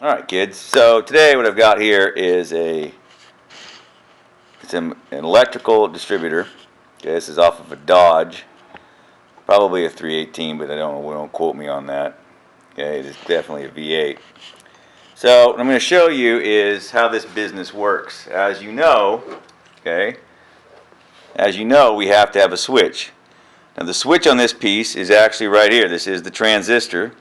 Alright kids, so today what I've got here is an electrical distributor. Okay, this is off of a Dodge, probably a 318, but don't quote me on that. Okay, it is definitely a V8. So what I'm going to show you is how this business works. As you know, we have to have a switch. Now the switch on this piece is actually right here. This is the transistor.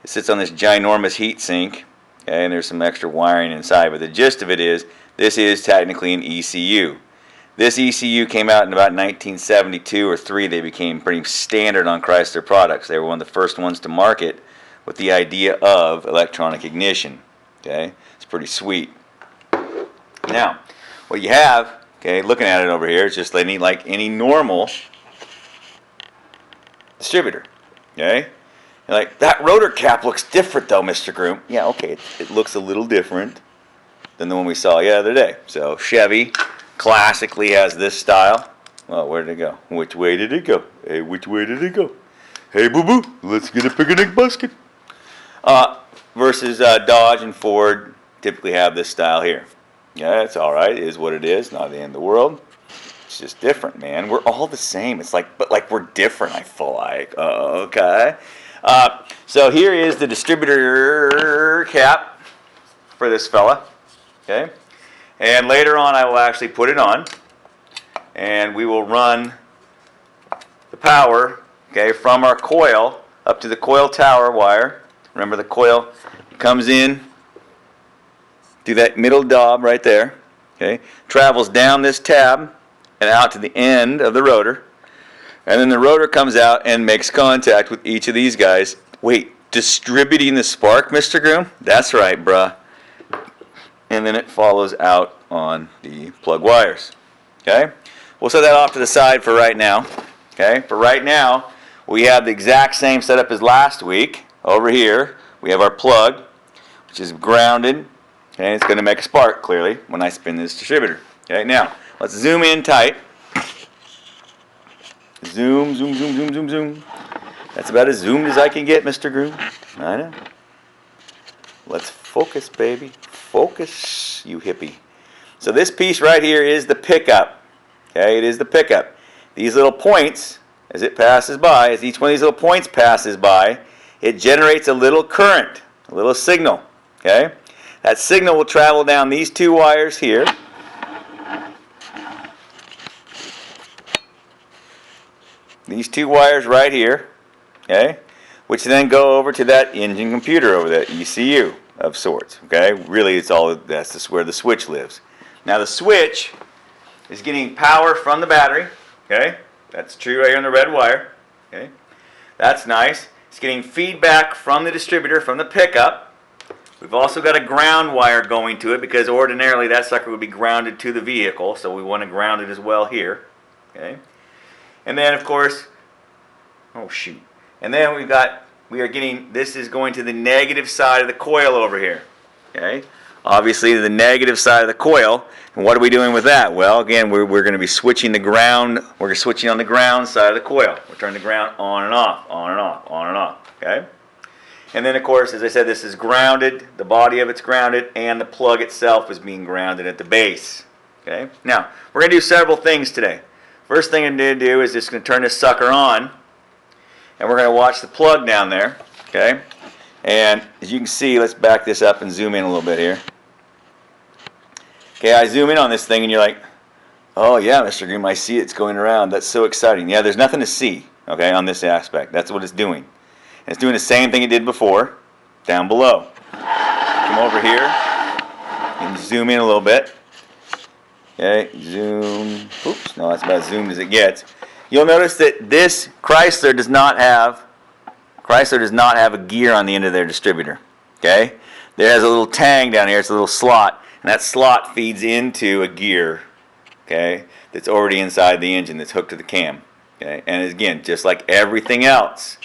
It sits on this ginormous heat sink. Okay, and there's some extra wiring inside, but the gist of it is this is technically an ECU. This ECU came out in about 1972 or 3. They became pretty standard on Chrysler products. They were one of the first ones to market with the idea of electronic ignition. Okay, it's pretty sweet. Now, what you have, okay, looking at it over here, is just like any normal distributor. Okay. You're like, that rotor cap looks different though, Mr. Groom. Yeah, okay, it looks a little different than the one we saw the other day. So Chevy classically has this style. Well, where did it go? Which way did it go? Hey, which way did it go? Hey, boo-boo, let's get a picnic basket. Versus Dodge and Ford typically have this style here. Yeah, it's alright, it is what it is, not the end of the world. It's just different, man. We're all the same. It's like, but like we're different, I feel like. Okay. So here is the distributor cap for this fella, okay? And later on I will actually put it on, and we will run the power, okay, from our coil up to the coil tower wire. Remember, the coil comes in through that middle knob right there, okay, travels down this tab and out to the end of the rotor. And then the rotor comes out and makes contact with each of these guys. Wait, distributing the spark, Mr. Groom? That's right, bruh. And then it follows out on the plug wires. Okay? We'll set that off to the side for right now. Okay? For right now, we have the exact same setup as last week. Over here, we have our plug, which is grounded. Okay? It's going to make a spark, clearly, when I spin this distributor. Okay? Now, let's zoom in tight. Zoom, zoom, zoom, zoom, zoom, zoom. That's about as zoomed as I can get, Mr. Groom. I know. Let's focus, baby. Focus, you hippie. So this piece right here is the pickup. Okay, it is the pickup. These little points, as it passes by, as each one of these little points passes by, it generates a little current, a little signal. Okay? That signal will travel down these two wires here. These two wires right here, okay, which then go over to that engine computer over there, ECU of sorts, okay. Really, that's where the switch lives. Now the switch is getting power from the battery, okay. That's true right here on the red wire, okay. That's nice. It's getting feedback from the distributor, from the pickup. We've also got a ground wire going to it because ordinarily that sucker would be grounded to the vehicle, so we want to ground it as well here, okay. And then, of course, oh shoot. And then this is going to the negative side of the coil over here. Okay? Obviously, the negative side of the coil. And what are we doing with that? Well, again, we're going to be switching the ground. We're switching on the ground side of the coil. We're turning the ground on and off, on and off, on and off. Okay? And then, of course, as I said, this is grounded. The body of it's grounded, and the plug itself is being grounded at the base. Okay? Now, we're going to do several things today. First thing I'm going to do is just going to turn this sucker on, and we're going to watch the plug down there, okay? And as you can see, let's back this up and zoom in a little bit here. Okay, I zoom in on this thing, and you're like, oh yeah, Mr. Groom, I see it's going around. That's so exciting. Yeah, there's nothing to see, okay, on this aspect. That's what it's doing. And it's doing the same thing it did before, down below. Come over here and zoom in a little bit. Okay, zoom. Oops, no, that's about as zoomed as it gets. You'll notice that this Chrysler does not have a gear on the end of their distributor. Okay, there has a little tang down here. It's a little slot, and that slot feeds into a gear. Okay, that's already inside the engine that's hooked to the cam. Okay, and again, just like everything else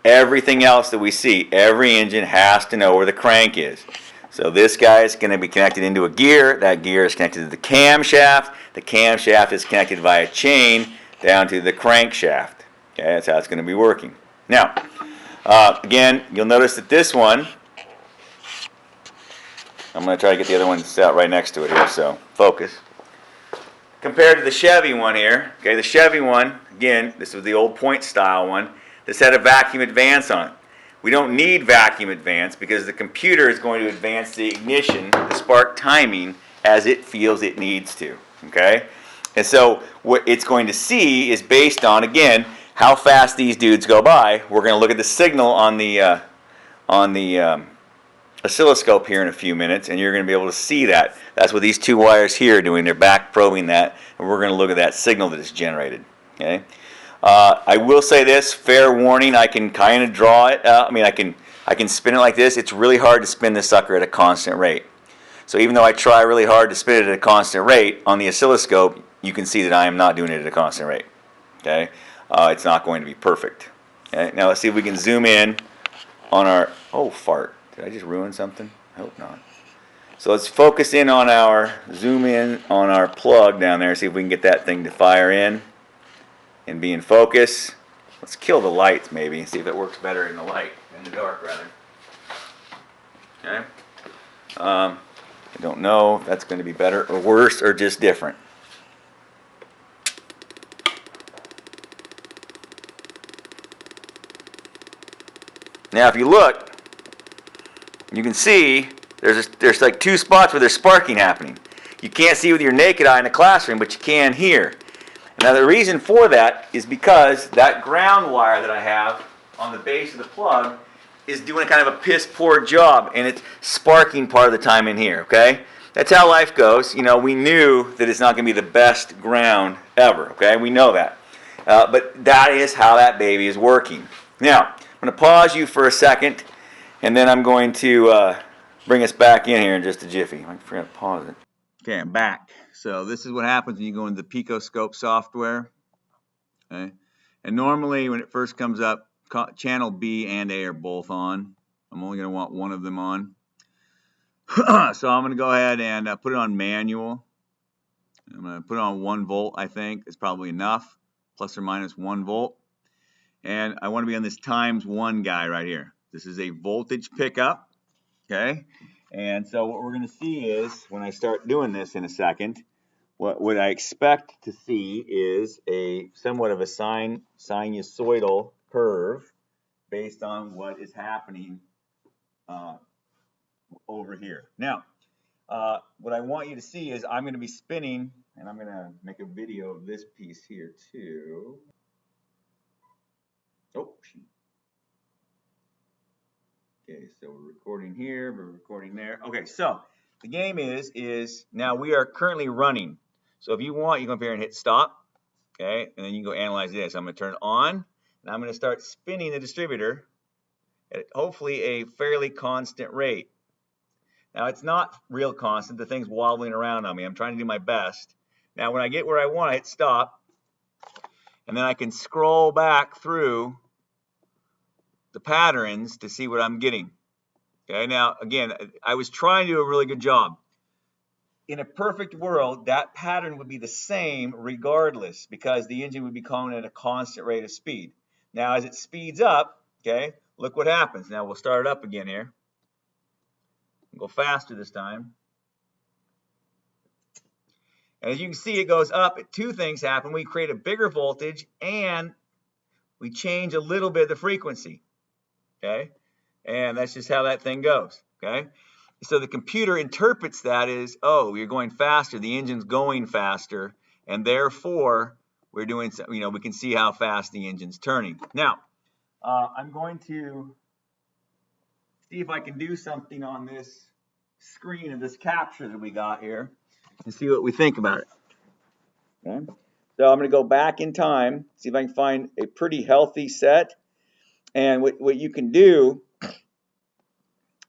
that we see, every engine has to know where the crank is. So this guy is going to be connected into a gear. That gear is connected to the camshaft. The camshaft is connected via chain down to the crankshaft. Okay, that's how it's going to be working. Now, again, you'll notice that this one I'm going to try to get the other one out right next to it here, so focus. Compared to the Chevy one here, okay, the Chevy one, again, this was the old point style one, this had a vacuum advance on it. We don't need vacuum advance because the computer is going to advance the ignition, the spark timing, as it feels it needs to, okay? And so what it's going to see is based on, again, how fast these dudes go by. We're going to look at the signal on the oscilloscope here in a few minutes, and you're going to be able to see that. That's what these two wires here are doing. They're back probing that, and we're going to look at that signal that is generated. Okay. I will say this, fair warning, I can kind of draw it out. I mean, I can spin it like this. It's really hard to spin this sucker at a constant rate. So even though I try really hard to spin it at a constant rate, on the oscilloscope, you can see that I am not doing it at a constant rate. Okay. It's not going to be perfect. Okay. Now let's see if we can zoom in on our, oh fart. Did I just ruin something? I hope not. So let's focus in on our, zoom in on our plug down there, see if we can get that thing to fire in and be in focus. Let's kill the lights maybe and see if it works better in the light, in the dark rather. Okay. I don't know if that's going to be better or worse or just different. Now if you look, you can see there's like two spots where there's sparking happening. You can't see with your naked eye in the classroom, but you can here. Now the reason for that is because that ground wire that I have on the base of the plug is doing kind of a piss poor job, and it's sparking part of the time in here, okay? That's how life goes. You know, we knew that it's not going to be the best ground ever, okay? We know that. But that is how that baby is working. Now, I'm going to pause you for a second, and then I'm going to bring us back in here in just a jiffy. I forgot to pause it. Okay, I'm back. So this is what happens when you go into the Picoscope software. Okay, and normally when it first comes up, channel B and A are both on. I'm only going to want one of them on. So I'm going to go ahead and put it on manual. I'm going to put it on 1 volt, I think. It's probably enough, plus or minus 1 volt. And I want to be on this ×1 guy right here. This is a voltage pickup. Okay, and so what we're going to see is, when I start doing this in a second, what I expect to see is a somewhat of a sinusoidal curve based on what is happening over here. Now, what I want you to see is I'm going to be spinning, and I'm going to make a video of this piece here too. Oh, shoot. Okay, so we're recording here, we're recording there. Okay, so the game is now we are currently running. So if you want, you go up here and hit stop. Okay, and then you can go analyze this. I'm going to turn it on, and I'm going to start spinning the distributor at hopefully a fairly constant rate. Now it's not real constant. The thing's wobbling around on me. I'm trying to do my best. Now when I get where I want, I hit stop, and then I can scroll back through the patterns to see what I'm getting. Okay, now again, I was trying to do a really good job. In a perfect world, that pattern would be the same regardless, because the engine would be going at a constant rate of speed. Now as it speeds up, okay, look what happens. Now we'll start it up again here. Go faster this time. And as you can see, it goes up. Two things happen. We create a bigger voltage, and we change a little bit of the frequency. Okay, and that's just how that thing goes. Okay, so the computer interprets that as, oh, you're going faster, the engine's going faster, and therefore we're doing, you know, we can see how fast the engine's turning. Now I'm going to see if I can do something on this screen of this capture that we got here and see what we think about it. Okay, so I'm going to go back in time, see if I can find a pretty healthy set. And what you can do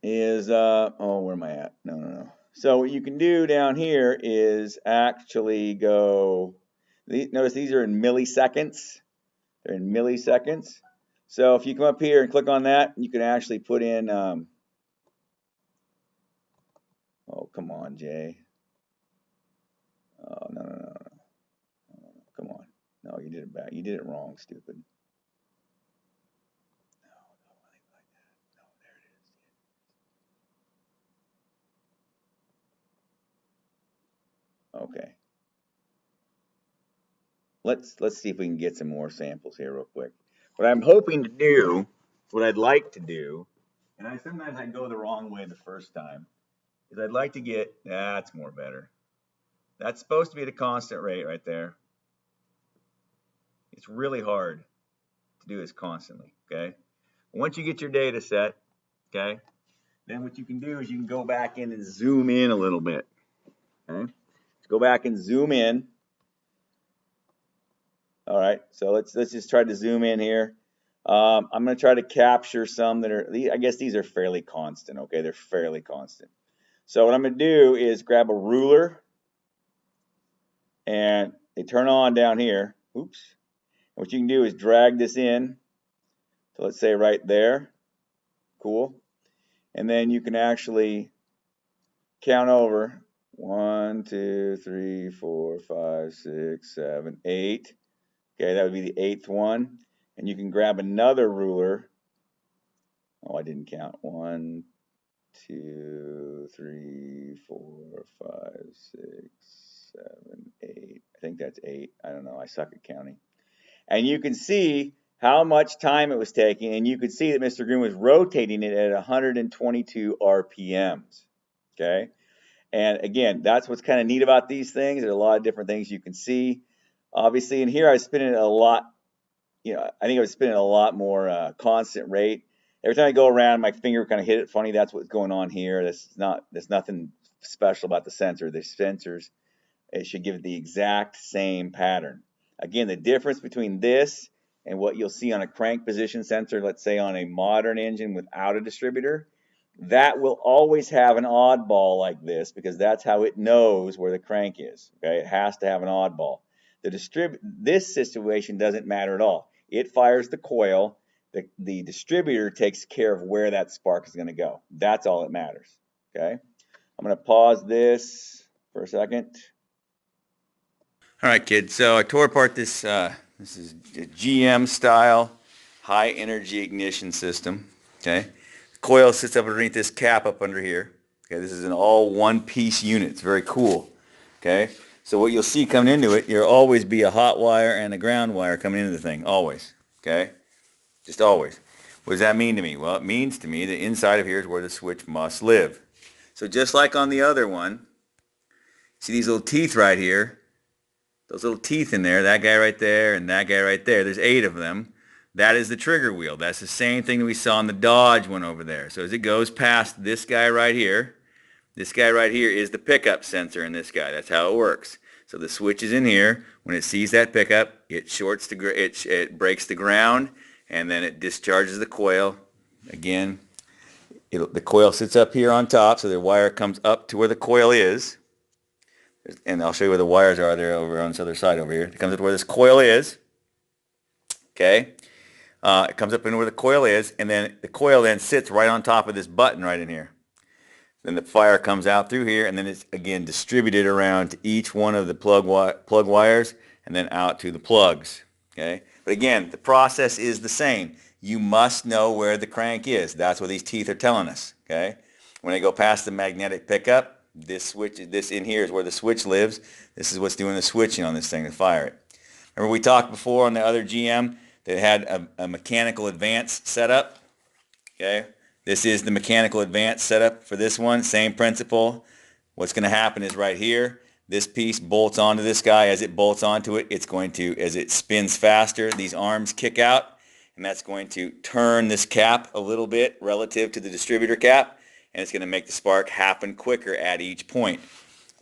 is, oh, where am I at? No. So what you can do down here is actually go, notice these are in milliseconds. They're in milliseconds. So if you come up here and click on that, you can actually put in, oh, come on, Jay. Oh, no. Come on. No, you did it back. You did it wrong, stupid. Okay. Let's see if we can get some more samples here real quick. What I'm hoping to do, what I'd like to do, and sometimes I go the wrong way the first time, is I'd like to get, that's more better. That's supposed to be the constant rate right there. It's really hard to do this constantly, okay? Once you get your data set, okay, then what you can do is you can go back in and zoom in a little bit, okay? Let's go back and zoom in. All right, so let's just try to zoom in here. I'm going to try to capture some that are, I guess these are fairly constant, okay? They're fairly constant. So what I'm going to do is grab a ruler, and they turn on down here. Oops. What you can do is drag this in. So let's say right there. Cool. And then you can actually count over 1, 2, 3, 4, 5, 6, 7, 8. Okay, that would be the eighth one. And you can grab another ruler. Oh, I didn't count. 1, 2, 3, 4, 5, 6, 7, 8. I think that's 8. I don't know. I suck at counting. And you can see how much time it was taking, and you could see that Mr. Green was rotating it at 122 RPMs. Okay, and again, that's what's kind of neat about these things. There's a lot of different things you can see. Obviously, in here I was spinning it a lot. I think I was spinning a lot more constant rate. Every time I go around, my finger kind of hit it funny. That's what's going on here. There's nothing special about the sensor. The sensors, it should give the exact same pattern. Again, the difference between this and what you'll see on a crank position sensor, let's say on a modern engine without a distributor, that will always have an oddball like this because that's how it knows where the crank is. Okay, it has to have an oddball. This situation doesn't matter at all. It fires the coil. The distributor takes care of where that spark is going to go. That's all that matters. Okay, I'm going to pause this for a second. All right, kids. So I tore apart this. This is a GM style high energy ignition system. Okay, the coil sits up underneath this cap up under here. Okay, this is an all one piece unit. It's very cool. Okay, so what you'll see coming into it, there'll always be a hot wire and a ground wire coming into the thing. Always. Okay, just always. What does that mean to me? Well, it means to me that inside of here is where the switch must live. So just like on the other one, see these little teeth right here? Those little teeth in there, that guy right there and that guy right there, there's 8 of them. That is the trigger wheel. That's the same thing that we saw in the Dodge one over there. So as it goes past this guy right here, this guy right here is the pickup sensor in this guy. That's how it works. So the switch is in here. When it sees that pickup, it shorts it breaks the ground, and then it discharges the coil. Again, the coil sits up here on top, so the wire comes up to where the coil is. And I'll show you where the wires are there over on this other side over here. It comes up where this coil is. Okay. It comes up in where the coil is, and then the coil then sits right on top of this button right in here. Then the fire comes out through here, and then it's again distributed around to each one of the plug wires, and then out to the plugs. Okay. But again, the process is the same. You must know where the crank is. That's what these teeth are telling us. Okay. When they go past the magnetic pickup, this in here is where the switch lives. This is what's doing the switching on this thing to fire it. Remember we talked before on the other GM that had a mechanical advance setup? Okay, this is the mechanical advance setup for this one. Same principle. What's going to happen is right here, this piece bolts onto this guy. As it bolts onto it, it's going to, as it spins faster, these arms kick out, and that's going to turn this cap a little bit relative to the distributor cap, and it's going to make the spark happen quicker at each point.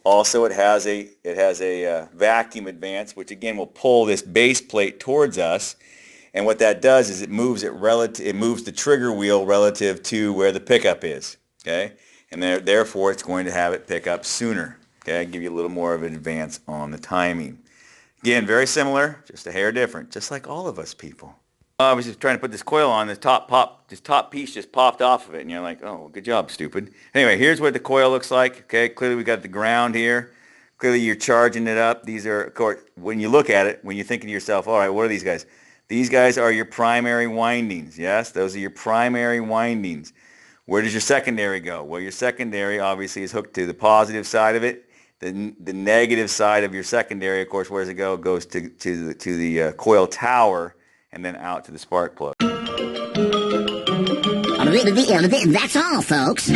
Also, it has a vacuum advance, which again will pull this base plate towards us, and what that does is it moves the trigger wheel relative to where the pickup is. Okay, and therefore it's going to have it pick up sooner. Okay, give you a little more of an advance on the timing. Again, very similar, just a hair different, just like all of us people. I was just trying to put this coil on. This top piece just popped off of it, and you're like, "Oh, good job, stupid." Anyway, here's what the coil looks like. Okay, clearly we got the ground here. Clearly you're charging it up. These are, of course, when you look at it, when you're thinking to yourself, "All right, what are these guys?" These guys are your primary windings. Yes, those are your primary windings. Where does your secondary go? Well, your secondary obviously is hooked to the positive side of it, The negative side of your secondary, of course, where does it go? It goes to the coil tower and then out to the spark plug. That's all, folks.